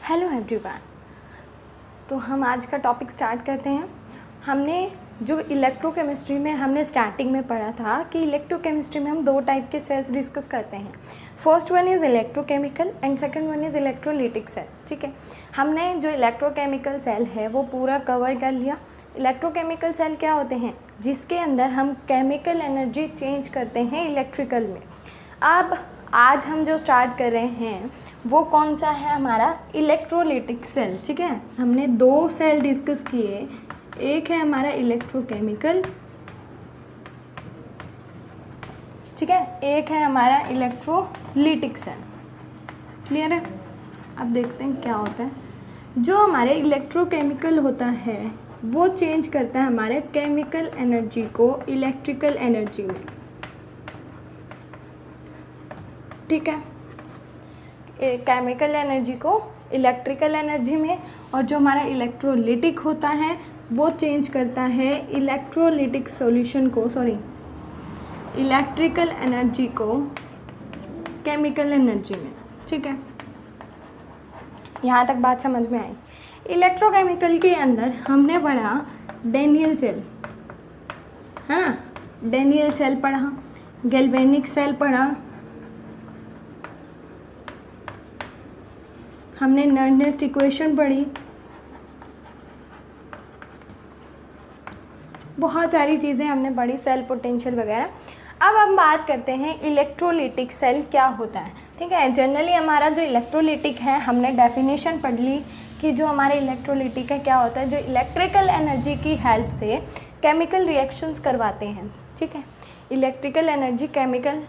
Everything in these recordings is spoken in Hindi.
Hello everyone. तो हम आज का टॉपिक स्टार्ट करते हैं। हमने जो इलेक्ट्रोकेमिस्ट्री में हमने स्टार्टिंग में पढ़ा था कि इलेक्ट्रोकेमिस्ट्री में हम दो टाइप के सेल्स डिस्कस करते हैं। First one is electrochemical and second one is electrolytic cell. ठीक है, हमने जो इलेक्ट्रोकेमिकल सेल है वो पूरा कवर कर लिया। इलेक्ट्रोकेमिकल सेल क्या होते हैं? जिसके अंदर हम केमिकल एनर्जी चेंज करते हैं इलेक्ट्रिकल में। अब आज हम जो स्टार्ट कर रहे हैं वो कौन सा है? हमारा इलेक्ट्रोलिटिक सेल। ठीक है, हमने दो सेल डिस्कस किए, एक है हमारा इलेक्ट्रोकेमिकल, ठीक है, एक है हमारा इलेक्ट्रोलिटिक सेल। क्लियर है? अब देखते हैं क्या होता है। जो हमारे इलेक्ट्रोकेमिकल होता है वो चेंज करता है हमारे केमिकल एनर्जी को इलेक्ट्रिकल एनर्जी में। ठीक है, केमिकल एनर्जी को इलेक्ट्रिकल एनर्जी में, और जो हमारा इलेक्ट्रोलिटिक होता है वो चेंज करता है इलेक्ट्रोलिटिक सॉल्यूशन को, इलेक्ट्रिकल एनर्जी को केमिकल एनर्जी में। ठीक है, यहाँ तक बात समझ में आई। इलेक्ट्रोकेमिकल के अंदर हमने पढ़ा डेनियल सेल, है ना, डेनियल सेल पढ़ा, गैल्वेनिक सेल पढ़ा, हमने नर्नेस्ट इक्वेशन पढ़ी, बहुत सारी चीज़ें हमने पढ़ी, सेल पोटेंशियल वगैरह। अब हम बात करते हैं इलेक्ट्रोलिटिक सेल क्या होता है। ठीक है, जनरली हमारा जो इलेक्ट्रोलिटिक है हमने डेफिनेशन पढ़ ली कि जो हमारे इलेक्ट्रोलिटिक है क्या होता है, जो इलेक्ट्रिकल एनर्जी की हेल्प से केमिकल रिएक्शंस करवाते हैं। ठीक है, इलेक्ट्रिकल एनर्जी केमिकल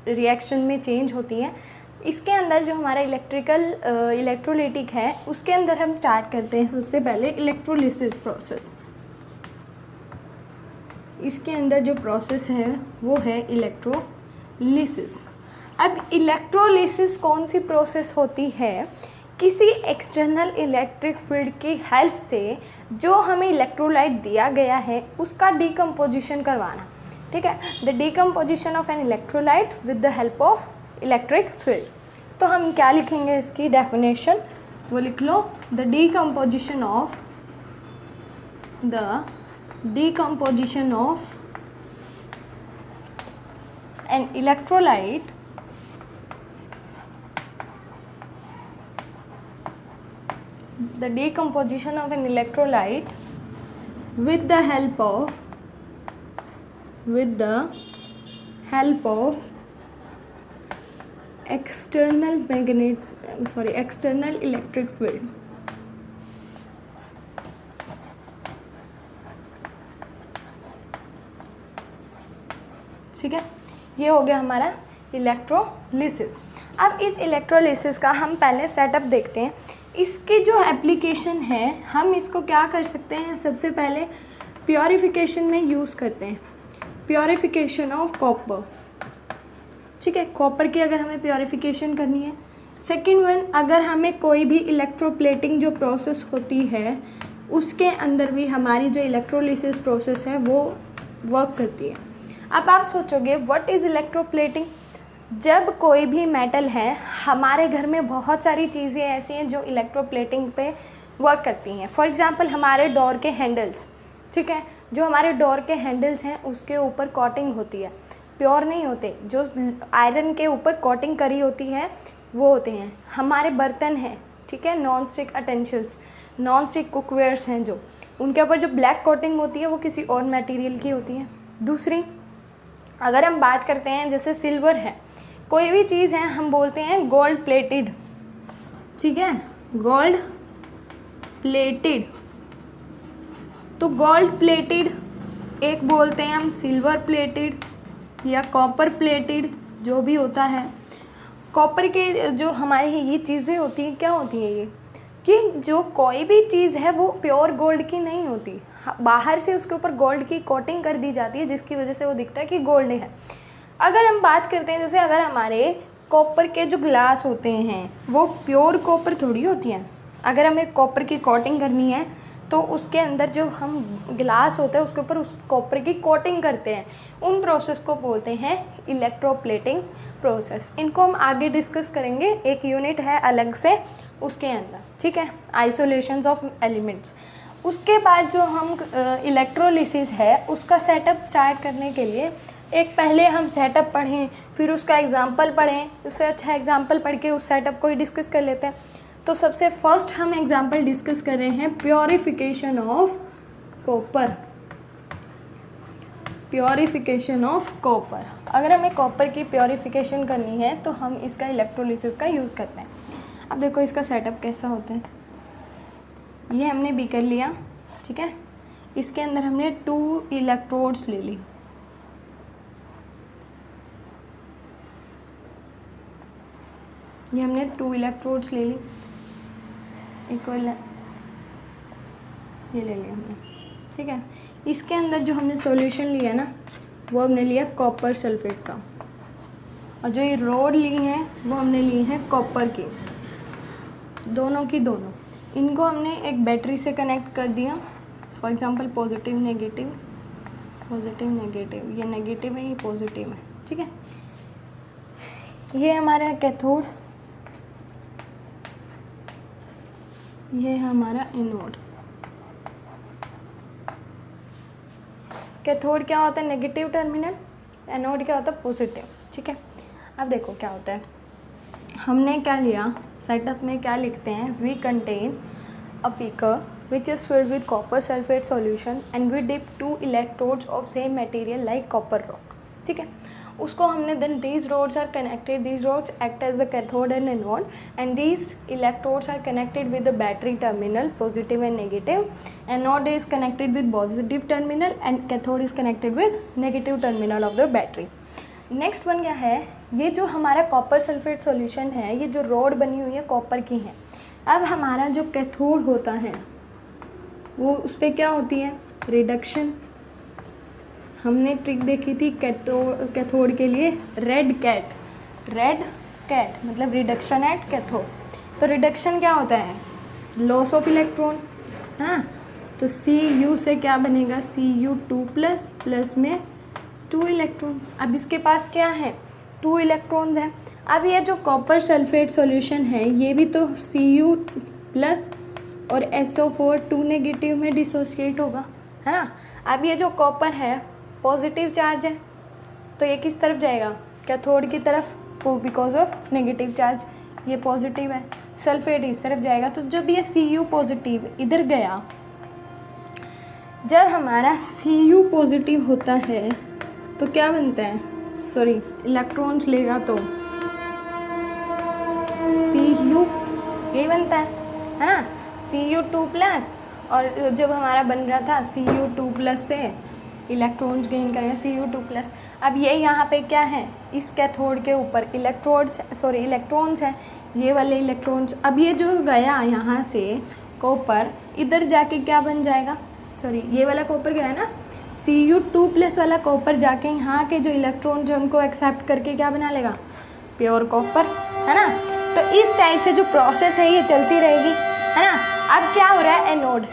रिएक्शन में चेंज होती है। इसके अंदर जो हमारा इलेक्ट्रोलिटिक है उसके अंदर हम स्टार्ट करते हैं सबसे पहले इलेक्ट्रोलिसिस प्रोसेस। इसके अंदर जो प्रोसेस है वो है इलेक्ट्रोलिसिस। अब इलेक्ट्रोलिसिस कौन सी प्रोसेस होती है? किसी एक्सटर्नल इलेक्ट्रिक फील्ड की हेल्प से जो हमें इलेक्ट्रोलाइट दिया गया है उसका डिकम्पोजिशन करवाना। ठीक है, the decomposition of an electrolyte with the help of electric field. तो हम क्या लिखेंगे इसकी डेफिनेशन? वो लिख लो, the decomposition of an electrolyte with the help of external electric field। ठीक है, ये हो गया हमारा इलेक्ट्रोलिसिस। अब इस इलेक्ट्रोलिसिस का हम पहले सेटअप देखते हैं। इसकी जो एप्लीकेशन है हम इसको क्या कर सकते हैं? सबसे पहले प्योरिफिकेशन में यूज़ करते हैं, प्योरिफिकेशन ऑफ कॉपर। ठीक है, कॉपर की अगर हमें प्योरिफिकेशन करनी है। सेकंड वन, अगर हमें कोई भी इलेक्ट्रोप्लेटिंग जो प्रोसेस होती है उसके अंदर भी हमारी जो इलेक्ट्रोलिसिस प्रोसेस है वो वर्क करती है। अब आप सोचोगे व्हाट इज़ इलेक्ट्रोप्लेटिंग? जब कोई भी मेटल है, हमारे घर में बहुत सारी चीज़ें ऐसी हैं जो इलेक्ट्रोप्लेटिंग पे वर्क करती हैं। फॉर एग्जांपल हमारे डोर के हैंडल्स। ठीक है, जो हमारे डोर के हैंडल्स हैं उसके ऊपर कोटिंग होती है, प्योर नहीं होते, जो आयरन के ऊपर कोटिंग करी होती है वो होते हैं। हमारे बर्तन हैं, ठीक है, non stick utensils, non stick cookwares हैं, जो उनके ऊपर जो ब्लैक कोटिंग होती है वो किसी और मटेरियल की होती है। दूसरी, अगर हम बात करते हैं जैसे सिल्वर है, कोई भी चीज़ है हम बोलते हैं गोल्ड प्लेटेड। ठीक है, गोल्ड प्लेटेड, तो गोल्ड प्लेटेड एक बोलते हैं हम, सिल्वर प्लेटेड या कॉपर प्लेटेड, जो भी होता है। कॉपर के जो हमारे ये चीज़ें होती हैं, क्या होती हैं ये, कि जो कोई भी चीज़ है वो प्योर गोल्ड की नहीं होती, बाहर से उसके ऊपर गोल्ड की कोटिंग कर दी जाती है जिसकी वजह से वो दिखता है कि गोल्ड है। अगर हम बात करते हैं जैसे अगर हमारे कॉपर के जो ग्लास होते हैं वो प्योर कॉपर थोड़ी होती हैं। अगर हमें कॉपर की कोटिंग करनी है तो उसके अंदर जो हम गिलास होता है उसके ऊपर उस कॉपर की कोटिंग करते हैं, उन प्रोसेस को बोलते हैं इलेक्ट्रोप्लेटिंग प्रोसेस। इनको हम आगे डिस्कस करेंगे, एक यूनिट है अलग से उसके अंदर, ठीक है, आइसोलेशंस ऑफ एलिमेंट्स। उसके बाद जो हम इलेक्ट्रोलिसिस है उसका सेटअप स्टार्ट करने के लिए एक पहले हम सेटअप पढ़ें, फिर उसका एग्जाम्पल पढ़ें, उससे अच्छा एग्जाम्पल पढ़ के उस सेटअप को ही डिस्कस कर लेते हैं। तो सबसे फर्स्ट हम एग्जाम्पल डिस्कस कर रहे हैं purification of copper. Purification of copper, अगर हमें कॉपर की प्योरिफिकेशन करनी है तो हम इसका इलेक्ट्रोलिसिस का यूज़ करते हैं। अब देखो इसका सेटअप कैसा होता है। ये हमने बीकर लिया, ठीक है, इसके अंदर हमने 2 इलेक्ट्रोड्स ले ली। ये हमने 2 इलेक्ट्रोड्स ले ली, इक्वल ये ले लिया हमने, ठीक है। इसके अंदर जो हमने सॉल्यूशन लिया ना वो हमने लिया कॉपर सल्फेट का, और जो ये रोड ली है वो हमने ली है कॉपर की, दोनों की दोनों। इनको हमने एक बैटरी से कनेक्ट कर दिया, for example positive negative, positive negative, ये नेगेटिव है ये पॉजिटिव है, ठीक है। ये हमारा कैथोड, ये हमारा एनोड। कैथोड क्या होता है, नेगेटिव टर्मिनल, एनोड क्या होता है, पॉजिटिव, ठीक है। अब देखो क्या होता है, हमने क्या लिया सेटअप में, क्या लिखते हैं, we contain a beaker which is filled with copper sulphate solution and we dip 2 electrodes of same material like copper rod, ठीक है। उसको हमने then these rods are connected, these rods act as the cathode and anode and these electrodes are connected with the battery terminal, positive and negative. Anode is connected with positive terminal and cathode is connected with negative terminal of the battery. Next one क्या है, ये जो हमारा कॉपर सल्फेट सॉल्यूशन है, ये जो रोड बनी हुई है कॉपर की है। अब हमारा जो कैथोड होता है वो उस पर क्या होती है, रिडक्शन। हमने ट्रिक देखी थी कैथोड के लिए, रेड कैट मतलब रिडक्शन एट कैथोड। तो रिडक्शन क्या होता है, लॉस ऑफ इलेक्ट्रॉन, हाँ। तो Cu से क्या बनेगा, Cu2 प्लस में 2 इलेक्ट्रॉन। अब इसके पास क्या है, 2 इलेक्ट्रॉन्स हैं। अब ये जो कॉपर सल्फेट सॉल्यूशन है ये भी तो Cu प्लस और SO4 2 नेगेटिव में डिसोसिएट होगा, है ना। अब ये जो कॉपर है पॉजिटिव चार्ज है, तो ये किस तरफ जाएगा, कैथोड की तरफ, बिकॉज ऑफ नेगेटिव चार्ज, ये पॉजिटिव है। सल्फेट इस तरफ जाएगा, तो जब ये Cu पॉजिटिव इधर गया, जब हमारा Cu पॉजिटिव होता है तो क्या बनता है, सॉरी इलेक्ट्रॉन्स लेगा तो Cu यही बनता है ना, Cu2 प्लस, और जब हमारा बन रहा था Cu2 प्लस से इलेक्ट्रॉन्स गेन करेगा Cu2 प्लस। अब ये यहाँ पे क्या है, इस कैथोड के ऊपर इलेक्ट्रॉन्स हैं, ये वाले इलेक्ट्रॉन्स। अब ये जो गया यहाँ से कॉपर, इधर जाके क्या बन जाएगा, ये वाला कॉपर गया है ना, Cu2 प्लस वाला कॉपर जाके यहाँ के जो इलेक्ट्रॉन जो उनको एक्सेप्ट करके क्या बना लेगा, प्योर कॉपर, है ना। तो इस टाइप से जो प्रोसेस है ये चलती रहेगी, है ना। अब क्या हो रहा है, एनोड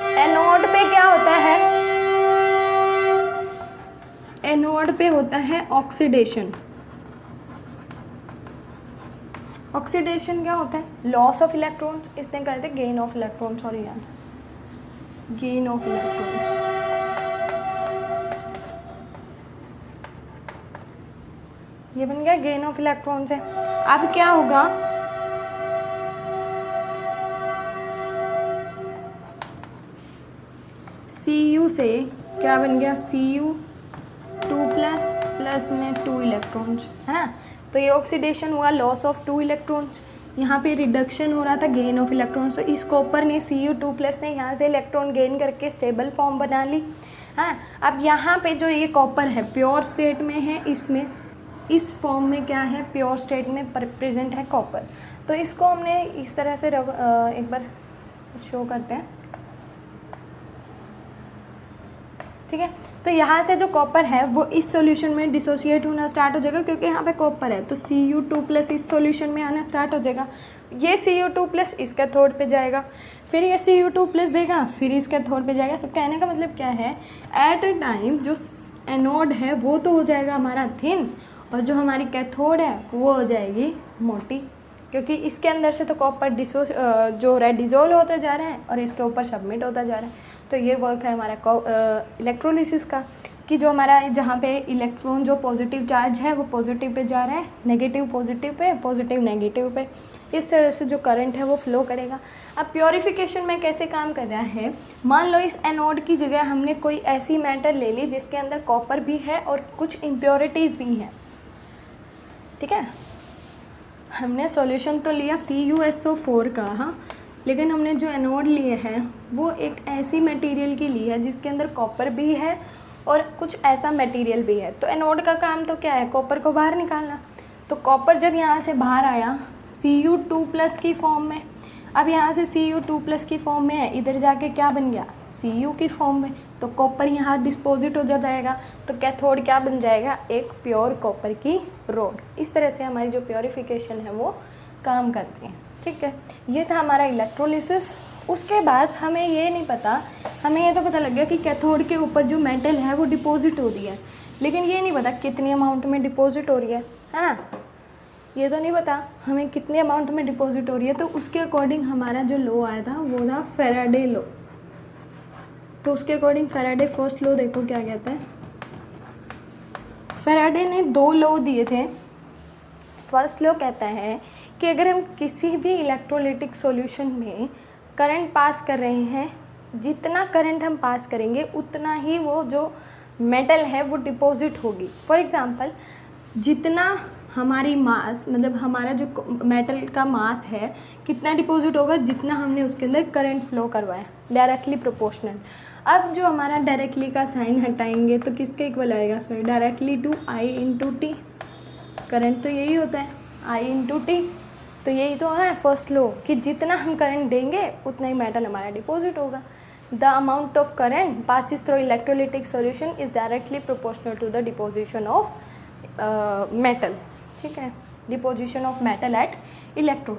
पे क्या होता है, एनोड पे होता है ऑक्सीडेशन। ऑक्सीडेशन क्या होता है, लॉस ऑफ इलेक्ट्रॉन्स, इसने कहते हैं गेन ऑफ इलेक्ट्रॉन्स, सॉरी यार, गेन ऑफ इलेक्ट्रॉन्स। ये बन गया गेन ऑफ इलेक्ट्रॉन्स है। अब क्या होगा, Cu से क्या बन गया, Cu2 प्लस में 2 इलेक्ट्रॉन्स, है ना। तो ये ऑक्सीडेशन हुआ, लॉस ऑफ 2 इलेक्ट्रॉन्स। यहाँ पे रिडक्शन हो रहा था, गेन ऑफ इलेक्ट्रॉन्स। तो इस कॉपर ने Cu2 प्लस ने यहाँ से इलेक्ट्रॉन गेन करके स्टेबल फॉर्म बना ली, हाँ। अब यहाँ पे जो ये कॉपर है प्योर स्टेट में है, इसमें इस फॉर्म में क्या है, प्योर स्टेट में प्रेजेंट है कॉपर। तो इसको हमने इस तरह से एक बार शो करते हैं, ठीक है। तो यहाँ से जो कॉपर है वो इस सॉल्यूशन में डिसोसिएट होना स्टार्ट हो जाएगा, क्योंकि यहाँ पे कॉपर है, तो Cu2 प्लस इस सॉल्यूशन में आना स्टार्ट हो जाएगा। ये Cu2 प्लस इस कैथोड पे जाएगा, फिर ये Cu2 प्लस देगा, फिर इस कैथोड पे जाएगा। तो कहने का मतलब क्या है, एट अ टाइम जो एनोड है वो तो हो जाएगा हमारा थिन, और जो हमारी कैथोड है वो हो जाएगी मोटी। क्योंकि इसके अंदर से तो कॉपर जो हो रहा है डिसोल्व होता जा रहा है और इसके ऊपर सबमिट होता जा रहा है। तो ये वर्क है हमारा इलेक्ट्रोलिसिस का, कि जो हमारा जहाँ पे इलेक्ट्रॉन जो पॉजिटिव चार्ज है वो पॉजिटिव पे जा रहा है, negative positive pay, positive negative पे, इस तरह से जो करंट है वो फ्लो करेगा। अब प्योरीफिकेशन में कैसे काम कर रहा है, मान लो इस एनोड की जगह हमने कोई ऐसी मैटर ले ली जिसके अंदर कॉपर भी है और कुछ इम्प्योरिटीज़ भी हैं, ठीक है। हमने सॉल्यूशन तो लिया CuSO4 का, हाँ, लेकिन हमने जो एनोड लिए हैं वो एक ऐसी मटेरियल की ली है जिसके अंदर कॉपर भी है और कुछ ऐसा मटेरियल भी है। तो एनोड का काम तो क्या है, कॉपर को बाहर निकालना। तो कॉपर जब यहाँ से बाहर आया Cu2+ की फॉर्म में, अब यहाँ से Cu2+ की फॉर्म में है, इधर जाके क्या बन गया, Cu की फॉर्म में, तो कॉपर यहाँ डिस्पोजिट हो जाएगा। तो कैथोड क्या बन जाएगा, एक प्योर कॉपर की रोड। इस तरह से हमारी जो प्योरीफिकेशन है वो काम करती है, ठीक है। ये था हमारा इलेक्ट्रोलिसिस। उसके बाद हमें ये नहीं पता, हमें ये तो पता लग गया कि कैथोड के ऊपर जो मेटल है वो डिपॉजिट हो रही है, लेकिन ये नहीं पता कितनी अमाउंट में डिपॉजिट हो रही है ना, ये तो नहीं पता हमें कितने अमाउंट में डिपॉजिट हो रही है। तो उसके अकॉर्डिंग हमारा जो लॉ आया था वो था फैराडे लॉ। तो उसके अकॉर्डिंग फैराडे फर्स्ट लॉ देखो क्या कहता है। फैराडे ने 2 लॉ दिए थे। फर्स्ट लॉ कहता है कि अगर हम किसी भी इलेक्ट्रोलिटिक सॉल्यूशन में करंट पास कर रहे हैं, जितना करंट हम पास करेंगे उतना ही वो जो मेटल है वो डिपॉजिट होगी। फॉर एग्ज़ाम्पल, जितना हमारी मास, मतलब हमारा जो मेटल का मास है कितना डिपॉजिट होगा, जितना हमने उसके अंदर करंट फ्लो करवाया, डायरेक्टली प्रोपोर्शनल। अब जो हमारा डायरेक्टली का साइन हटाएंगे तो किसके इक्वल आएगा, sorry, directly to I/T। Current तो यही होता है, I/T। तो यही तो है फर्स्ट लॉ कि जितना हम करंट देंगे उतना ही मेटल हमारा डिपॉजिट होगा। The amount of current passes through electrolytic solution is directly proportional to the deposition of metal, ठीक है, deposition of metal at electrode.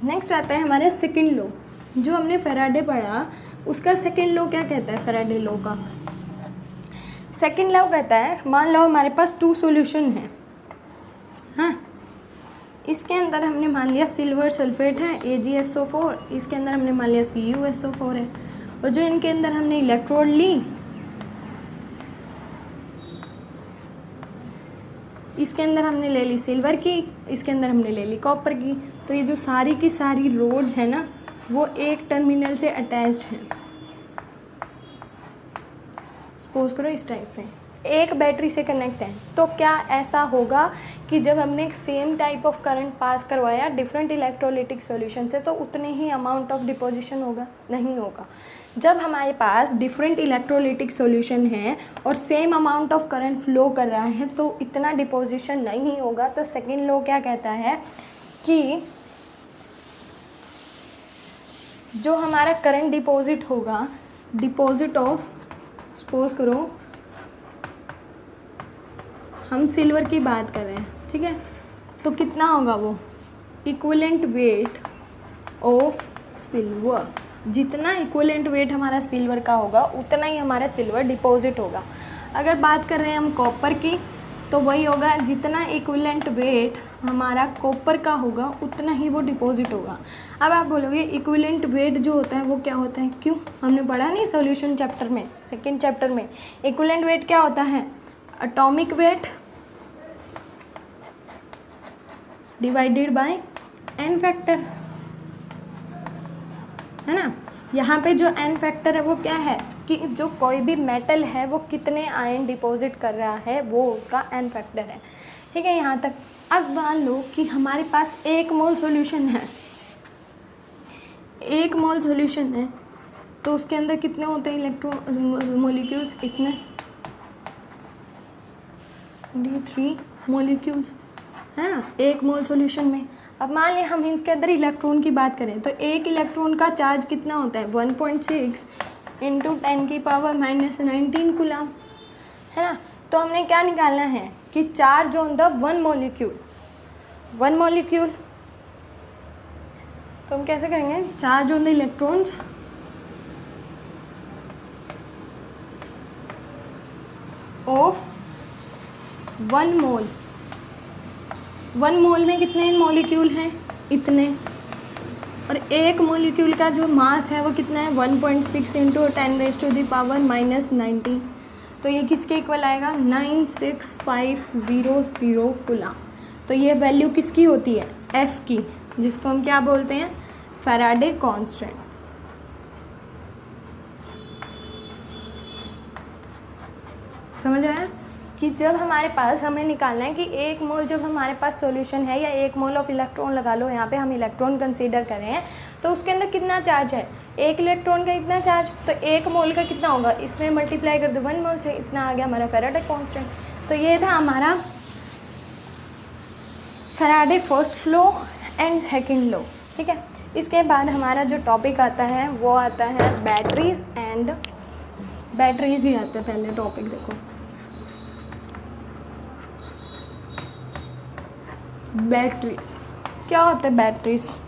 Next आता है हमारे सेकेंड लॉ, जो हमने फैराडे पढ़ा उसका सेकेंड लॉ क्या कहता है। फैराडे लॉ का सेकेंड लॉ कहता है, मान लो हमारे पास 2 सॉल्यूशन है, हाँ, इसके अंदर हमने मान लिया सिल्वर सल्फेट है AgSO4, इसके अंदर हमने मान लिया CuSO4 है, और जो इनके अंदर हमने इलेक्ट्रोड ली, इसके अंदर हमने ले ली सिल्वर की, इसके अंदर हमने ले ली कॉपर की। तो ये जो सारी की सारी रोड्स है ना वो एक टर्मिनल से अटैच्ड हैं। सपोज करो इस टाइप से एक बैटरी से कनेक्ट है, तो क्या ऐसा होगा कि जब हमने same type of current pass करवाया डिफरेंट इलेक्ट्रोलिटिक सॉल्यूशन से तो उतने ही अमाउंट ऑफ डिपोजिशन होगा? नहीं होगा। जब हमारे पास डिफरेंट इलेक्ट्रोलिटिक सॉल्यूशन है और same amount of current flow कर रहा है तो इतना डिपोजिशन नहीं होगा। तो सेकेंड लॉ क्या कहता है कि जो हमारा करंट डिपॉजिट होगा, डिपॉजिट ऑफ, सपोज करो हम सिल्वर की बात कर रहे हैं, ठीक है, तो कितना होगा वो इक्विवेलेंट वेट ऑफ सिल्वर। जितना इक्विवेलेंट वेट हमारा सिल्वर का होगा उतना ही हमारा सिल्वर डिपॉजिट होगा। अगर बात कर रहे हैं हम कॉपर की तो वही होगा, जितना इक्विवेलेंट वेट हमारा कॉपर का होगा उतना ही वो डिपॉजिट होगा। अब आप बोलोगे इक्विवेलेंट वेट जो होता है वो क्या होता है, क्यों हमने पढ़ा नहीं सॉल्यूशन चैप्टर में, सेकेंड चैप्टर में। इक्विवेलेंट वेट क्या होता है, atomic weight divided by n factor, है ना। यहाँ पे जो एन फैक्टर है वो क्या है कि जो कोई भी मेटल है वो कितने आयन डिपॉजिट कर रहा है वो उसका एन फैक्टर है, ठीक है, यहाँ तक। अब मान लो कि हमारे पास 1 मोल सॉल्यूशन है, 1 मोल सॉल्यूशन है तो उसके अंदर कितने होते हैं इलेक्ट्रॉन मॉलिक्यूल्स, इतने D3 मॉलिक्यूल्स, है ना, 1 मोल सॉल्यूशन में। अब मान लें हम इसके अंदर इलेक्ट्रॉन की बात करें तो एक इलेक्ट्रॉन का चार्ज कितना होता है 1.6 × 10⁻⁻19 कूलम, है ना। तो हमने क्या निकालना है कि चार्ज ऑन द 1 मॉलिक्यूल। तो हम कैसे करेंगे, charge on the electrons of 1 मोल। 1 मोल में कितने मॉलिक्यूल हैं, इतने, और एक मॉलिक्यूल का जो मास है वो कितना है 1.6 इंटू 10⁻⁻90। तो ये किसके इक्वल आएगा 96500 कूलम। तो ये वैल्यू किसकी होती है एफ की, जिसको हम क्या बोलते हैं फैराडे कांस्टेंट। समझ आया कि जब हमारे पास हमें निकालना है कि एक मोल जब हमारे पास सॉल्यूशन है या एक मोल ऑफ इलेक्ट्रॉन लगा लो, यहाँ पे हम इलेक्ट्रॉन कंसीडर कर रहे हैं, तो उसके अंदर कितना चार्ज है, एक इलेक्ट्रॉन का इतना चार्ज, तो एक मोल का कितना होगा, इसमें मल्टीप्लाई कर दो 1 मोल से, इतना आ गया हमारा फैराडे कांस्टेंट। तो ये था हमारा Faraday first law and second law. ठीक है, इसके बाद हमारा जो टॉपिक आता है वो आता है बैटरीज एंड बैटरीज ही आता है पहले टॉपिक। देखो बैटरीज क्या होता है। बैटरीज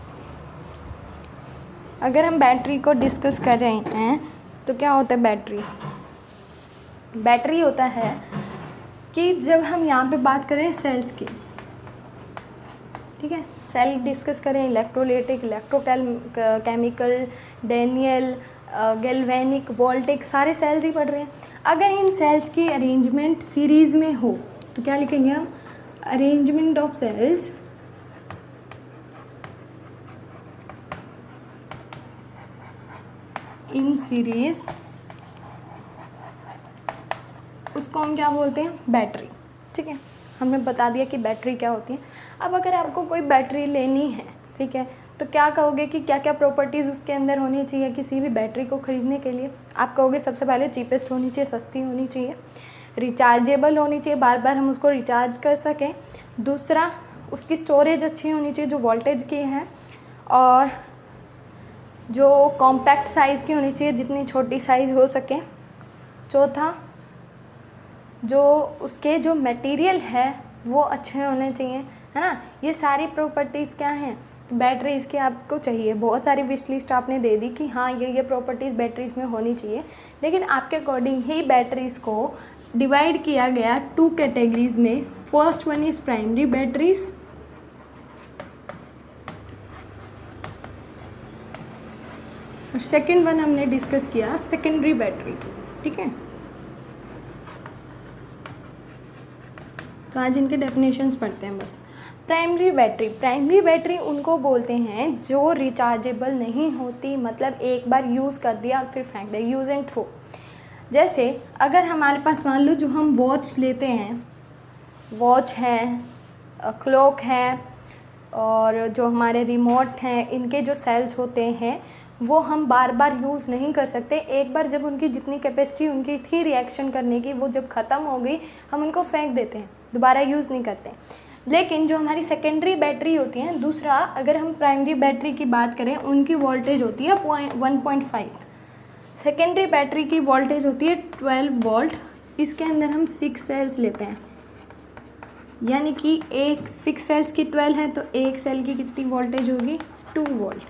अगर हम बैटरी को डिस्कस कर रहे हैं तो क्या होता है बैटरी। बैटरी होता है कि जब हम यहाँ पे बात करें सेल्स की, ठीक है, सेल डिस्कस करें, electrolytic, electrochemical, Daniell, galvanic, voltaic, सारे सेल्स ही पढ़ रहे हैं। अगर इन सेल्स की अरेंजमेंट सीरीज़ में हो तो क्या लिखेंगे हम, arrangement of cells in series, उसको हम क्या बोलते हैं बैटरी। ठीक है, हमने बता दिया कि बैटरी क्या होती है। अब अगर आपको कोई बैटरी लेनी है, ठीक है, तो क्या कहोगे कि क्या क्या प्रॉपर्टीज़ उसके अंदर होनी चाहिए किसी भी बैटरी को ख़रीदने के लिए। आप कहोगे सबसे पहले चीपेस्ट होनी चाहिए, सस्ती होनी चाहिए, रिचार्जेबल होनी चाहिए, बार बार हम उसको रिचार्ज कर सकें। दूसरा, उसकी स्टोरेज अच्छी होनी चाहिए जो वोल्टेज की है, और जो कॉम्पैक्ट साइज़ की होनी चाहिए, जितनी छोटी साइज़ हो सके। चौथा, जो उसके जो मटेरियल है वो अच्छे होने चाहिए, है ना। ये सारी प्रॉपर्टीज़ क्या हैं बैटरीज़ की आपको चाहिए। बहुत सारी विश लिस्ट आपने दे दी कि हाँ ये प्रॉपर्टीज़ बैटरीज़ में होनी चाहिए, लेकिन आपके अकॉर्डिंग ही बैटरीज़ को डिवाइड किया गया 2 कैटेगरीज़ में। First one is primary batteries, और सेकेंड वन हमने डिस्कस किया सेकेंडरी बैटरी। ठीक है, तो आज इनके डेफिनेशंस पढ़ते हैं बस। प्राइमरी बैटरी उनको बोलते हैं जो रिचार्जेबल नहीं होती, मतलब एक बार यूज़ कर दिया फिर फेंक दे, यूज़ एंड थ्रो। जैसे अगर हमारे पास मान लो जो हम वॉच लेते हैं, वॉच है, क्लॉक है, और जो हमारे रिमोट हैं, इनके जो सेल्स होते हैं वो हम बार बार यूज़ नहीं कर सकते। एक बार जब उनकी जितनी कैपेसिटी उनकी थी रिएक्शन करने की वो जब ख़त्म हो गई, हम उनको फेंक देते हैं, दोबारा यूज़ नहीं करते। लेकिन जो हमारी सेकेंडरी बैटरी होती हैं, दूसरा अगर हम प्राइमरी बैटरी की बात करें, उनकी वोल्टेज होती है 1.5, सेकेंडरी बैटरी की वोल्टेज होती है 12 वोल्ट। इसके अंदर हम 6 सेल्स लेते हैं, यानी कि 6 सेल्स की 12 है तो एक सेल की कितनी वोल्टेज होगी 2 वोल्ट।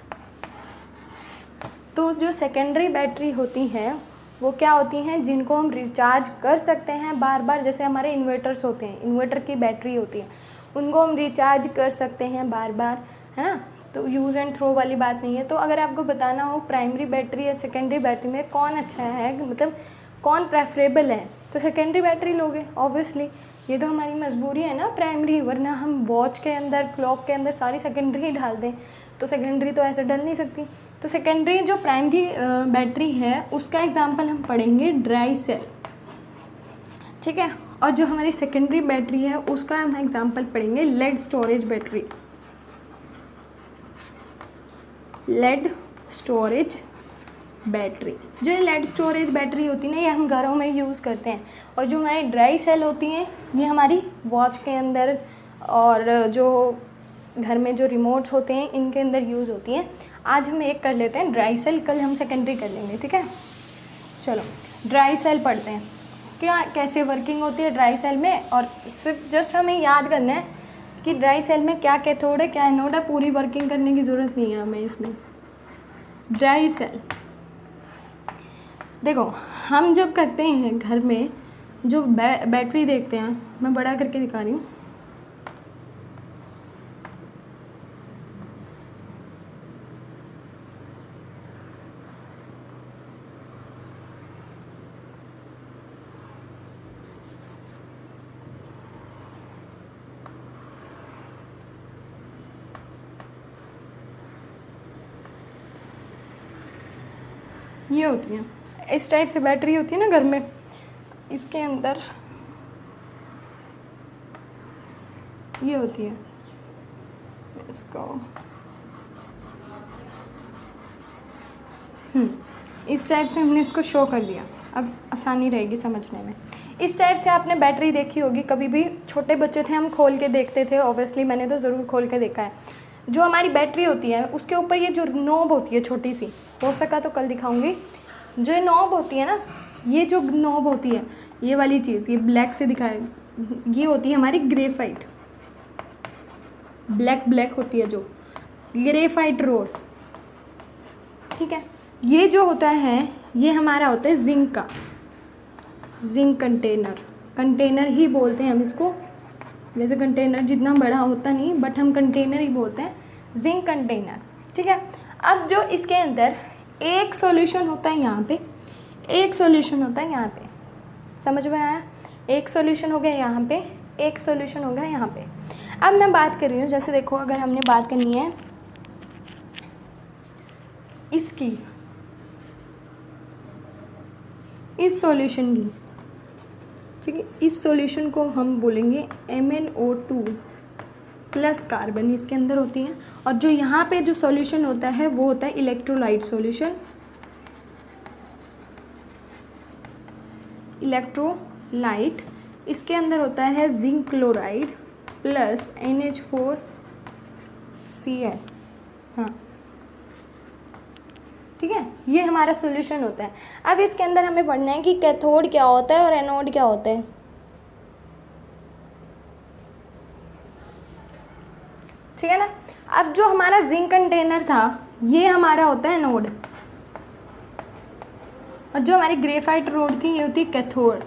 तो जो सेकेंडरी बैटरी होती हैं वो क्या होती हैं, जिनको हम रिचार्ज कर सकते हैं बार बार। जैसे हमारे इन्वर्टर्स होते हैं, इन्वर्टर की बैटरी होती है, उनको हम रिचार्ज कर सकते हैं बार बार, है ना। तो यूज़ एंड थ्रो वाली बात नहीं है। तो अगर आपको बताना हो प्राइमरी बैटरी या सेकेंडरी बैटरी में कौन अच्छा है, मतलब कौन प्रेफरेबल है, तो सेकेंडरी बैटरी लोगे ऑब्वियसली। ये तो हमारी मजबूरी है ना प्राइमरी, वरना हम वॉच के अंदर, क्लॉक के अंदर सारी सेकेंडरी ही डाल दें, तो सेकेंडरी तो ऐसे डल नहीं सकती। तो सेकेंडरी जो प्राइमरी बैटरी है उसका एग्जांपल हम पढ़ेंगे ड्राई सेल। ठीक है, और जो हमारी सेकेंडरी बैटरी है उसका हम एग्जांपल पढ़ेंगे lead storage battery. Lead storage battery, जो लेड स्टोरेज बैटरी होती है ना, ये हम घरों में यूज़ करते हैं। और जो हमारी ड्राई सेल होती हैं ये हमारी वॉच के अंदर और जो घर में जो रिमोट्स होते हैं इनके अंदर यूज़ होती हैं। आज हम एक कर लेते हैं ड्राई सेल, कल हम सेकेंडरी कर लेंगे। ठीक है, चलो ड्राई सेल पढ़ते हैं, क्या कैसे वर्किंग होती है ड्राई सेल में। और सिर्फ जस्ट हमें याद करना है कि ड्राई सेल में क्या कैथोड है क्या एनोड है, पूरी वर्किंग करने की ज़रूरत नहीं है हमें इसमें। ड्राई सेल देखो, हम जब करते हैं घर में जो बैटरी देखते हैं, मैं बड़ा करके दिखा रही हूँ, ये होती है, इस टाइप से बैटरी होती है ना घर में, इसके अंदर ये होती है। इसको इस टाइप से हमने इसको शो कर दिया, अब आसानी रहेगी समझने में। इस टाइप से आपने बैटरी देखी होगी, कभी भी छोटे बच्चे थे हम खोल के देखते थे, ऑब्वियसली मैंने तो ज़रूर खोल के देखा है। जो हमारी बैटरी होती है उसके ऊपर ये जो नॉब होती है छोटी सी, हो सका तो कल दिखाऊंगी, जो ये नॉब होती है ना, ये जो नॉब होती है, ये वाली चीज़, ये ब्लैक से दिखाए, ये होती है हमारी ग्रेफाइट, ब्लैक होती है जो ग्रेफाइट रोड, ठीक है। ये जो होता है ये हमारा होता है जिंक का, जिंक कंटेनर ही बोलते हैं हम इसको। वैसे कंटेनर जितना बड़ा होता नहीं, बट हम कंटेनर ही बोलते हैं, जिंक कंटेनर, ठीक है। अब जो इसके अंदर एक सॉल्यूशन होता है यहाँ पे, एक सॉल्यूशन होता है यहाँ पे, समझ में आया? एक सॉल्यूशन हो गया यहाँ पे, एक सॉल्यूशन हो गया यहाँ पे। अब मैं बात कर रही हूँ, जैसे देखो अगर हमने बात करनी है इसकी, इस सॉल्यूशन की, ठीक है, इस सॉल्यूशन को हम बोलेंगे MnO2 प्लस कार्बन इसके अंदर होती है। और जो यहाँ पे जो सॉल्यूशन होता है वो होता है इलेक्ट्रोलाइट सॉल्यूशन, इलेक्ट्रोलाइट। इसके अंदर होता है जिंक क्लोराइड प्लस NH4Cl, हाँ ठीक है, ये हमारा सॉल्यूशन होता है। अब इसके अंदर हमें पढ़ना है कि कैथोड क्या होता है और एनोड क्या होता है, ठीक है ना। अब जो हमारा जिंक कंटेनर था ये हमारा होता है एनोड, और जो हमारी ग्रेफाइट रोड थी ये होती है कैथोड,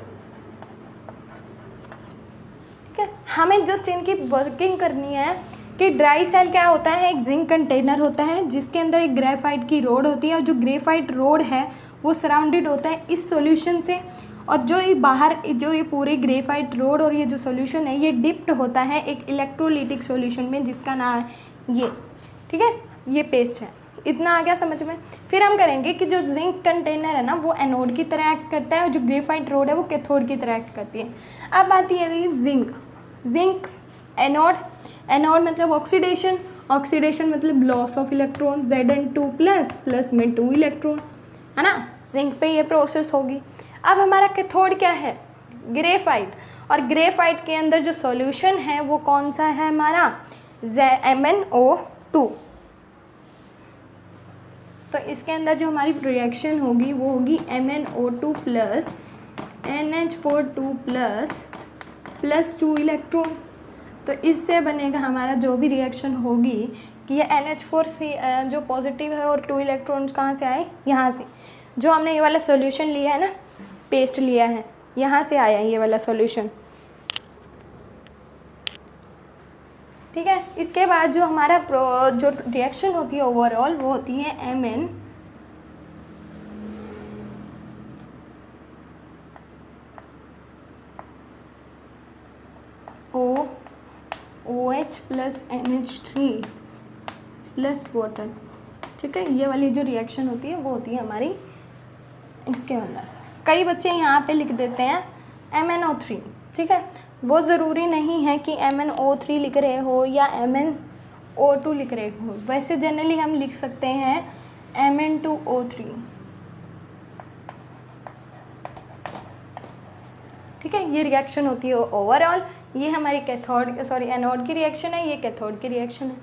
ठीक है। हमें जस्ट इनकी वर्किंग करनी है कि ड्राई सेल क्या होता है, एक जिंक कंटेनर होता है जिसके अंदर एक ग्रेफाइट की रोड होती है, और जो ग्रेफाइट रोड है वो सराउंडेड होता है इस सॉल्यूशन से, और जो ये बाहर जो ये पूरे ग्रेफाइट रोड और ये जो सॉल्यूशन है ये डिप्ट होता है एक इलेक्ट्रोलिटिक सॉल्यूशन में जिसका नाम है ये, ठीक है, ये पेस्ट है। इतना आ गया समझ में। फिर हम करेंगे कि जो जिंक कंटेनर है ना वो एनोड की तरह एक्ट करता है और जो ग्रेफाइट रोड है वो कैथोड की तरह एक्ट करती है। अब आती है जिंक एनोड, एनोड मतलब ऑक्सीडेशन, ऑक्सीडेशन मतलब loss of electron, Zn2 plus में 2 इलेक्ट्रॉन, है ना, जिंक पे ये प्रोसेस होगी। अब हमारा कैथोड क्या है, ग्रेफाइट, और ग्रेफाइट के अंदर जो सॉल्यूशन है वो कौन सा है हमारा, MnO2। तो इसके अंदर जो हमारी रिएक्शन होगी वो होगी MnO2 plus NH4 plus 2 electron. तो इससे बनेगा हमारा जो भी रिएक्शन होगी कि ये NH4 जो पॉजिटिव है और 2 इलेक्ट्रॉन्स कहाँ से आए, यहाँ से, जो हमने ये वाला सॉल्यूशन लिया है ना, पेस्ट लिया है, यहाँ से आया ये वाला सॉल्यूशन, ठीक है। इसके बाद जो हमारा जो रिएक्शन होती है ओवरऑल वो होती है OH plus NH3 plus water, ठीक है। ये वाली जो रिएक्शन होती है वो होती है हमारी इसके अंदर। कई बच्चे यहाँ पे लिख देते हैं MnO3, ठीक है, वो ज़रूरी नहीं है कि MnO3 लिख रहे हो या MnO2 लिख रहे हो, वैसे जनरली हम लिख सकते हैं Mn2O3, ठीक है। ये रिएक्शन होती है ओवरऑल, ये हमारी एनोड की रिएक्शन है, ये कैथोड की रिएक्शन है,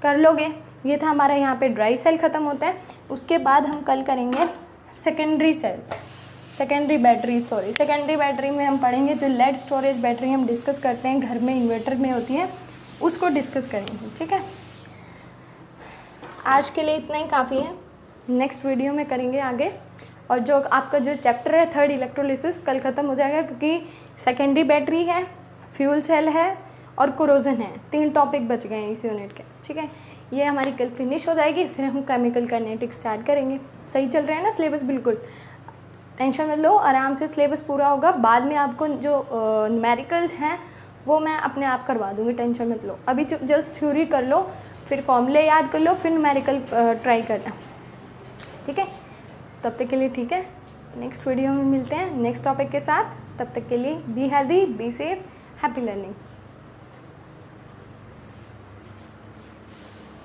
कर लोगे। ये था हमारा यहाँ पे ड्राई सेल ख़त्म होता है। उसके बाद हम कल करेंगे सेकेंडरी बैटरी में हम पढ़ेंगे जो लेड स्टोरेज बैटरी हम डिस्कस करते हैं घर में, इन्वर्टर में होती है, उसको डिस्कस करेंगे, ठीक है। आज के लिए इतना ही काफ़ी है, नेक्स्ट वीडियो में करेंगे आगे। और जो आपका जो चैप्टर है थर्ड इलेक्ट्रोलिसिस कल ख़त्म हो जाएगा, क्योंकि सेकेंडरी बैटरी है, फ्यूल सेल है और कोरोजन है, 3 टॉपिक बच गए हैं इस यूनिट के, ठीक है। ये हमारी कल फिनिश हो जाएगी, फिर हम केमिकल काइनेटिक्स स्टार्ट करेंगे। सही चल रहा है ना सिलेबस, बिल्कुल टेंशन मत लो, आराम से सिलेबस पूरा होगा। बाद में आपको जो न्यूमेरिकल्स हैं वो मैं अपने आप करवा दूँगी, टेंशन मत लो। अभी जस्ट थ्योरी कर लो, फिर फॉर्मूले याद कर लो, फिर न्यूमेरिकल ट्राई करना, ठीक है। तब तक के लिए ठीक है, नेक्स्ट वीडियो में मिलते हैं नेक्स्ट टॉपिक के साथ। तब तक के लिए be healthy, be safe, happy learning.